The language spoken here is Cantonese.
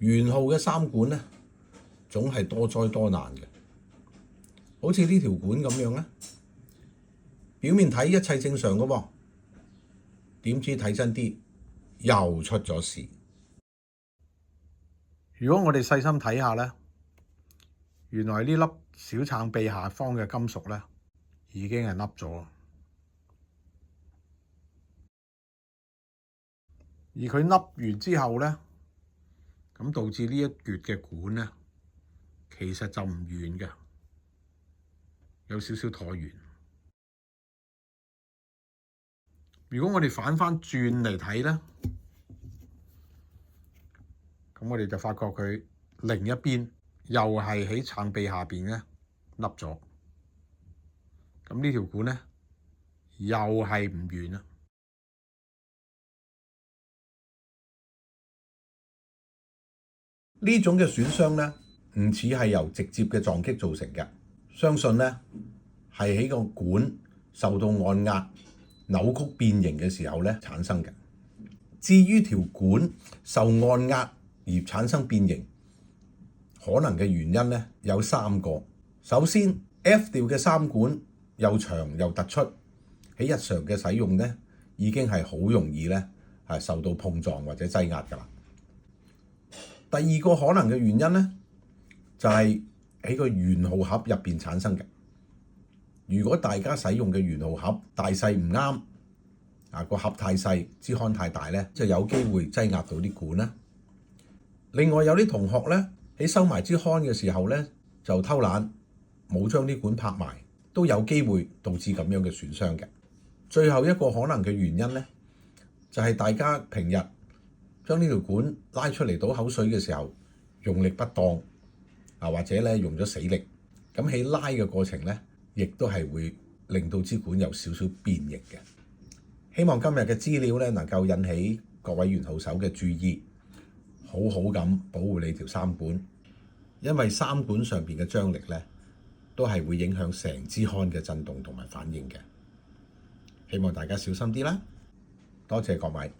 圓號嘅三管咧，總係多災多難嘅。好似呢條管咁樣咧，表面睇一切正常嘅喎，點知睇真啲又出咗事。如果我哋細心睇下咧，原來呢粒小撐臂下方嘅金屬咧已經係凹咗，而佢凹完之後咧，咁導致呢一橛嘅管咧，其實就唔圓嘅，有少少橢圓。如果我哋反翻轉嚟睇咧，咁我哋就發覺佢另一邊又係喺撐臂下邊咧凹咗，咁呢條管咧又係唔圓啦。呢種嘅損傷咧，唔似係由直接嘅撞擊造成嘅，相信咧係喺個管受到按壓、扭曲變形嘅時候咧產生嘅。至於條管受按壓而產生變形，可能嘅原因咧有3個。首先 F 調嘅三管又長又突出，喺日常嘅使用咧已經係好容易咧係受到碰撞或者擠壓㗎啦。第二個可能嘅原因咧，就係喺個圓號盒入邊產生嘅。如果大家使用嘅圓號盒大細唔啱，個盒太細，支桿太大咧，就有機會擠壓到啲管啦。另外有啲同學咧喺收埋支桿嘅時候咧，就偷懶冇將啲管拍埋，都有機會導致咁樣嘅損傷嘅。最後一個可能嘅原因咧，就係大家平日將呢條管拉出嚟倒口水嘅時候用力不當，或者咧用咗死力，咁喺拉嘅過程咧，亦都係會令到支管有少少變形嘅。希望今日嘅資料咧能夠引起各位圓號手嘅注意，好好咁保護你條三管，因為三管上邊嘅張力咧都係會影響成支桿嘅震動同埋反應嘅。希望大家小心啲啦，多謝各位。